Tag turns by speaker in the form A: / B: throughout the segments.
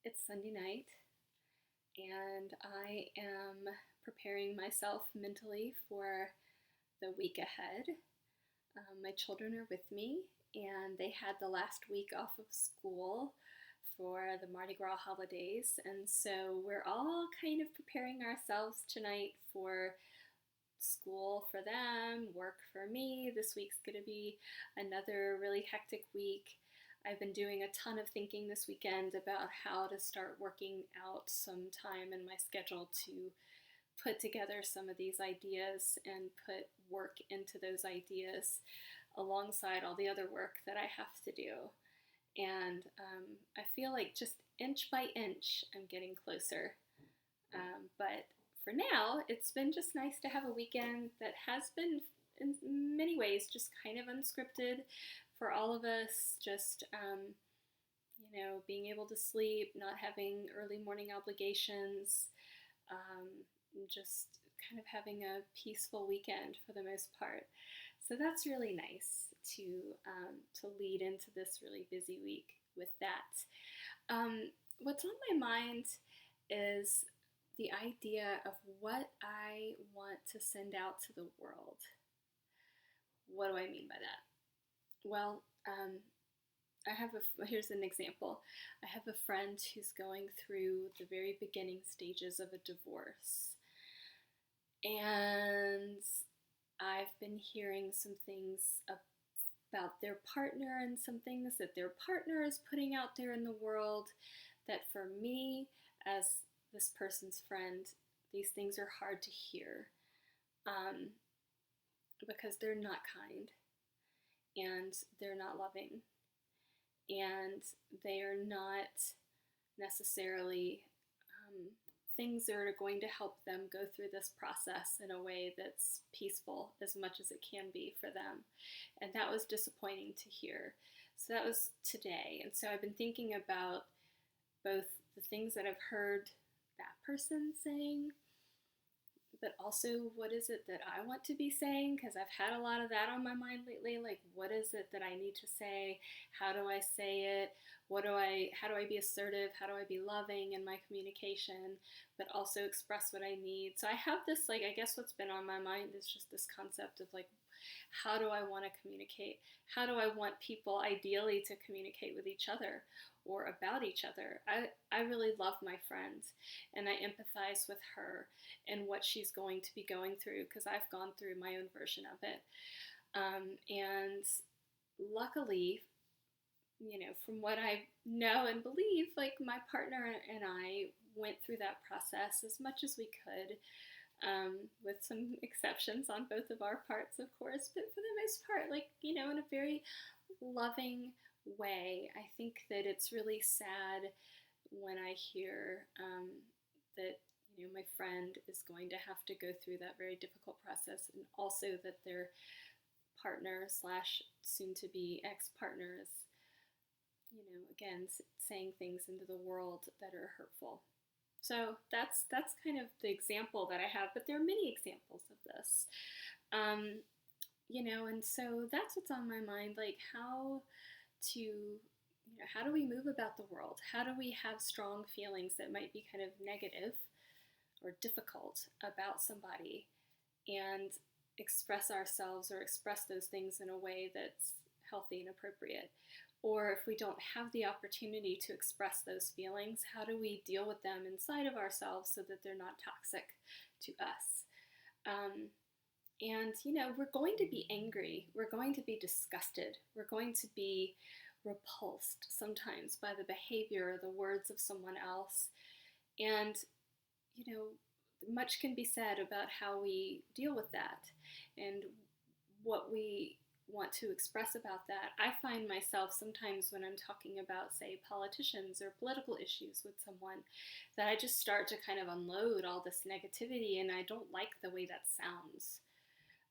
A: It's Sunday night, and I am preparing myself mentally for the week ahead. My children are with me, and they had the last week off of school for the Mardi Gras holidays, and so we're all kind of preparing ourselves tonight for school for them, work for me. This week's going to be another really hectic week. I've been doing a ton of thinking this weekend about how to start working out some time in my schedule to put together some of these ideas and put work into those ideas alongside all the other work that I have to do. And I feel like just inch by inch I'm getting closer. But for now, it's been just nice to have a weekend that has been, in many ways, just kind of unscripted for all of us. Just, being able to sleep, not having early morning obligations, just kind of having a peaceful weekend for the most part. So that's really nice to lead into this really busy week with that. What's on my mind is the idea of what I want to send out to the world. What do I mean by that? Well, here's an example. I have a friend who's going through the very beginning stages of a divorce. And I've been hearing some things about their partner and some things that their partner is putting out there in the world that for me, as this person's friend, these things are hard to hear because they're not kind and they're not loving and they are not necessarily things that are going to help them go through this process in a way that's peaceful as much as it can be for them. And that was disappointing to hear. So that was today. And so I've been thinking about both the things that I've heard that person saying, but also what is it that I want to be saying? Because I've had a lot of that on my mind lately. Like, what is it that I need to say? How do I say it? How do I be assertive? How do I be loving in my communication, but also express what I need? So I have this, like, I guess what's been on my mind is just this concept of like, how do I want to communicate? How do I want people ideally to communicate with each other or about each other? I really love my friend and I empathize with her and what she's going to be going through because I've gone through my own version of it. And luckily, from what I know and believe, like my partner and I went through that process as much as we could. With some exceptions on both of our parts, of course, but for the most part, like, in a very loving way. I think that it's really sad when I hear that, my friend is going to have to go through that very difficult process, and also that their partner slash soon-to-be ex-partner is, again, saying things into the world that are hurtful. So that's kind of the example that I have, but there are many examples of this, and so that's what's on my mind, like how do we move about the world? How do we have strong feelings that might be kind of negative or difficult about somebody and express ourselves or express those things in a way that's healthy and appropriate? Or if we don't have the opportunity to express those feelings, how do we deal with them inside of ourselves so that they're not toxic to us? And, we're going to be angry. We're going to be disgusted. We're going to be repulsed sometimes by the behavior or the words of someone else. And, much can be said about how we deal with that and what we want to express about that. I find myself sometimes when I'm talking about, say, politicians or political issues with someone, that I just start to kind of unload all this negativity, and I don't like the way that sounds.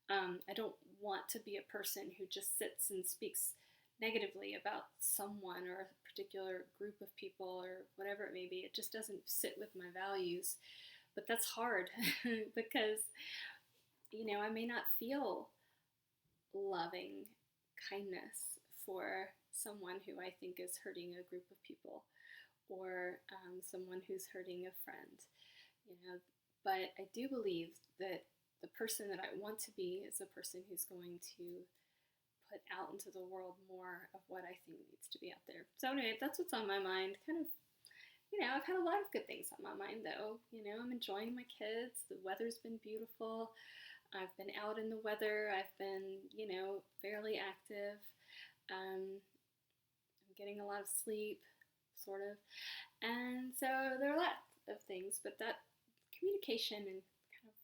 A: I don't want to be a person who just sits and speaks negatively about someone or a particular group of people or whatever it may be. It just doesn't sit with my values. But that's hard because, I may not feel loving kindness for someone who I think is hurting a group of people. or someone who's hurting a friend, you know. But I do believe that the person that I want to be is a person who's going to put out into the world more of what I think needs to be out there. So anyway, that's what's on my mind. Kind of, I've had a lot of good things on my mind though. I'm enjoying my kids. The weather's been beautiful. I've been out in the weather. I've been, fairly active. I'm getting a lot of sleep, sort of. And so there are a lot of things, but that communication and kind of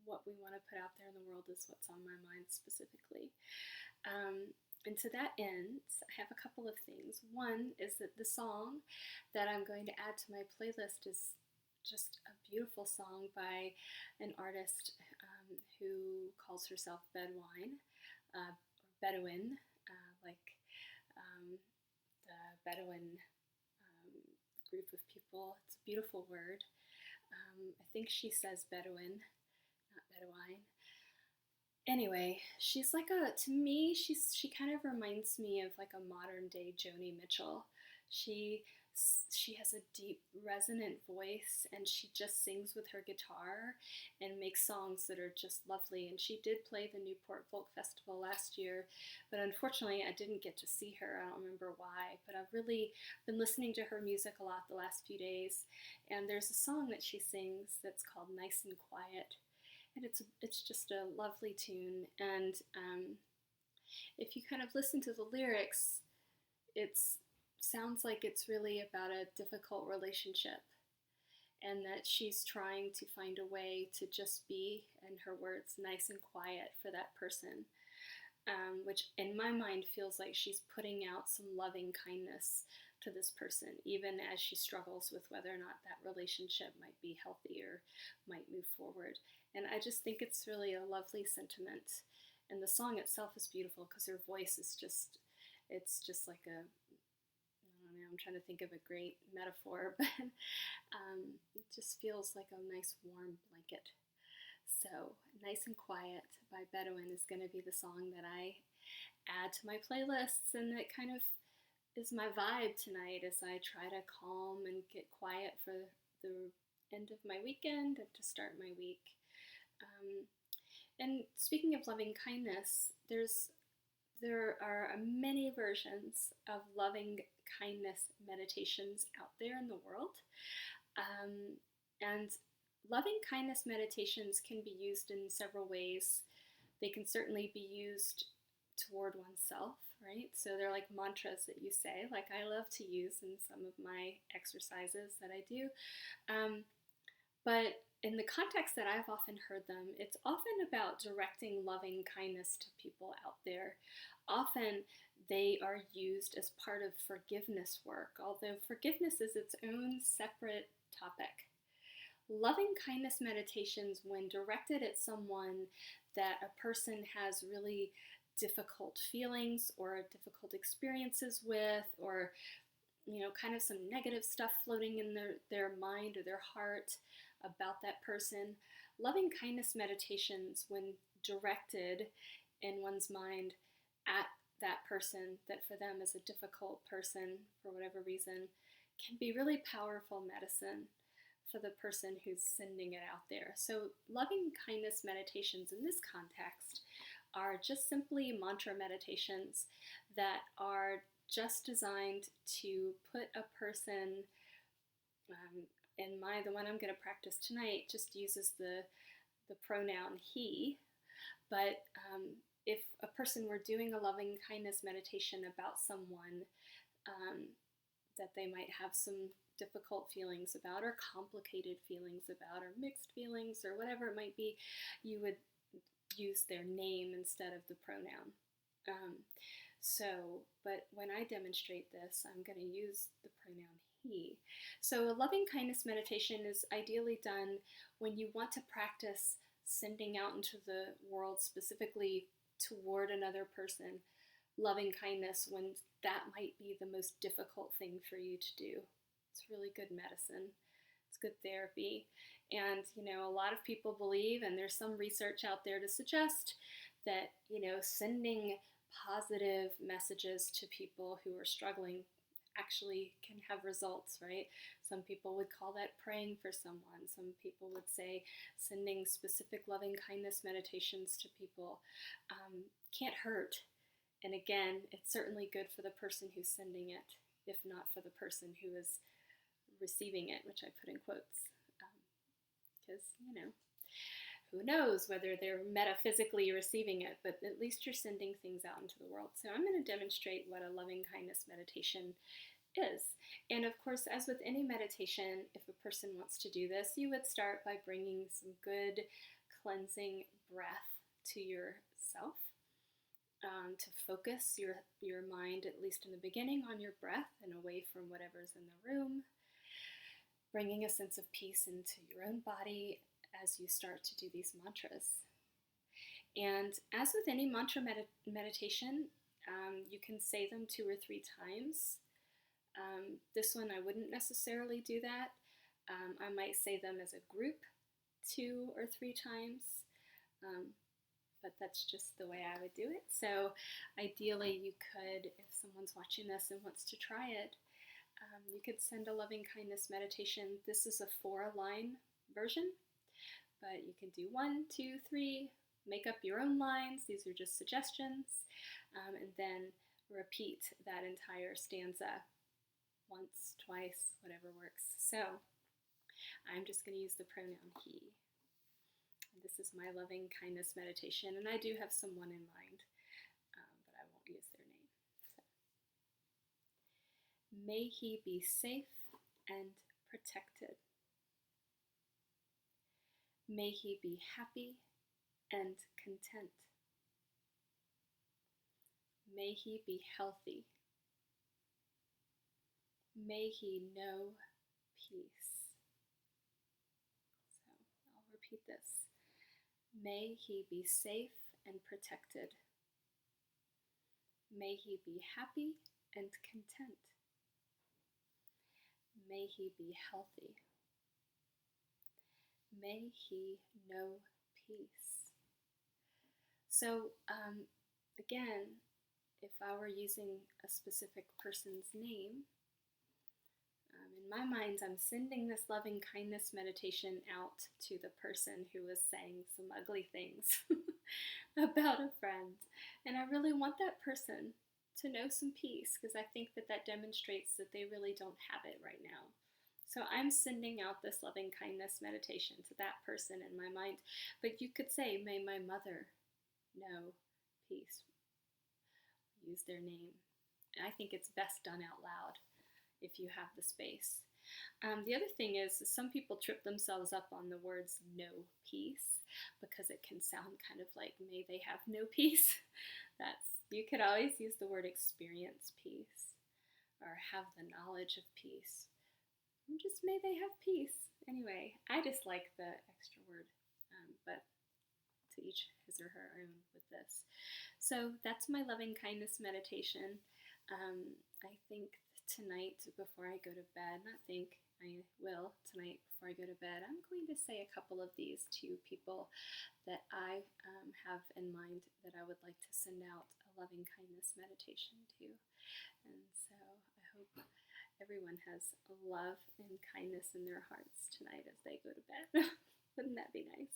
A: what we want to put out there in the world is what's on my mind specifically. And to that end, I have a couple of things. One is that the song that I'm going to add to my playlist is just a beautiful song by an artist who calls herself Bedouin, or Bedouin, like the Bedouin group of people. It's a beautiful word. I think she says Bedouin, not Bedouin. Anyway, she's like to me, she kind of reminds me of like a modern day Joni Mitchell. She has a deep, resonant voice, and she just sings with her guitar and makes songs that are just lovely. And she did play the Newport Folk Festival last year, but unfortunately I didn't get to see her. I don't remember why, but I've really been listening to her music a lot the last few days. And there's a song that she sings that's called Nice and Quiet. And it's just a lovely tune. And if you kind of listen to the lyrics, it sounds like it's really about a difficult relationship, and that she's trying to find a way to just be, in her words, nice and quiet for that person, which in my mind feels like she's putting out some loving kindness to this person, even as she struggles with whether or not that relationship might be healthy or might move forward. And I just think it's really a lovely sentiment. And the song itself is beautiful because her voice is it's just like a, I don't know, I'm trying to think of a great metaphor, but it just feels like a nice warm blanket. So, Nice and Quiet by Bedouin is going to be the song that I add to my playlists, and it kind of is my vibe tonight as I try to calm and get quiet for the end of my weekend and to start my week. And speaking of loving kindness, there are many versions of loving kindness meditations out there in the world. And loving kindness meditations can be used in several ways. They can certainly be used toward oneself, right? So they're like mantras that you say, like I love to use in some of my exercises that I do. But in the context that I've often heard them, it's often about directing loving kindness to people out there. Often they are used as part of forgiveness work, although forgiveness is its own separate topic. Loving kindness meditations, when directed at someone that a person has really difficult feelings or difficult experiences with, or kind of some negative stuff floating in their mind or their heart about that person. Loving kindness meditations, when directed in one's mind at that person that for them is a difficult person for whatever reason, can be really powerful medicine for the person who's sending it out there. So loving kindness meditations in this context are just simply mantra meditations that are just designed to put a person, the one I'm going to practice tonight just uses the pronoun he, but if a person were doing a loving kindness meditation about someone that they might have some difficult feelings about, or complicated feelings about, or mixed feelings, or whatever it might be, you would use their name instead of the pronoun. But when I demonstrate this, I'm going to use the pronoun he. So a loving kindness meditation is ideally done when you want to practice sending out into the world, specifically toward another person, loving kindness when that might be the most difficult thing for you to do. It's really good medicine. It's good therapy. And, a lot of people believe, and there's some research out there to suggest that, sending positive messages to people who are struggling actually can have results, right? Some people would call that praying for someone. Some people would say sending specific loving kindness meditations to people can't hurt. And again, it's certainly good for the person who's sending it, if not for the person who is receiving it, which I put in quotes. Because, who knows whether they're metaphysically receiving it, but at least you're sending things out into the world. So I'm going to demonstrate what a loving kindness meditation is. And of course, as with any meditation, if a person wants to do this, you would start by bringing some good cleansing breath to yourself, to focus your mind, at least in the beginning, on your breath and away from whatever's in the room, bringing a sense of peace into your own body as you start to do these mantras. And as with any mantra meditation, you can say them 2 or 3 times. This one, I wouldn't necessarily do that. I might say them as a group 2 or 3 times, but that's just the way I would do it. So ideally, you could, if someone's watching this and wants to try it, you could send a loving kindness meditation. This is a 4-line version, but you can do 1, 2, 3, make up your own lines. These are just suggestions, and then repeat that entire stanza once, twice, whatever works. So I'm just going to use the pronoun he. This is my loving kindness meditation, and I do have someone in mind, but I won't use their name. So, may he be safe and protected. May he be happy and content. May he be healthy. May he know peace. So I'll repeat this. May he be safe and protected. May he be happy and content. May he be healthy. May he know peace. So again, if I were using a specific person's name, in my mind, I'm sending this loving kindness meditation out to the person who was saying some ugly things about a friend. And I really want that person to know some peace, because I think that that demonstrates that they really don't have it right now. So I'm sending out this loving kindness meditation to that person in my mind. But you could say, may my mother know peace. Use their name. And I think it's best done out loud if you have the space. The other thing is, some people trip themselves up on the words no peace, because it can sound kind of like may they have no peace. You could always use the word experience peace, or have the knowledge of peace. Just may they have peace. Anyway, I just like the extra word, but to each his or her own with this. So that's my loving kindness meditation. I think tonight before I go to bed, I will tonight before I go to bed, I'm going to say a couple of these to people that I have in mind that I would like to send out a loving kindness meditation to. And so I hope everyone has love and kindness in their hearts tonight as they go to bed. Wouldn't that be nice?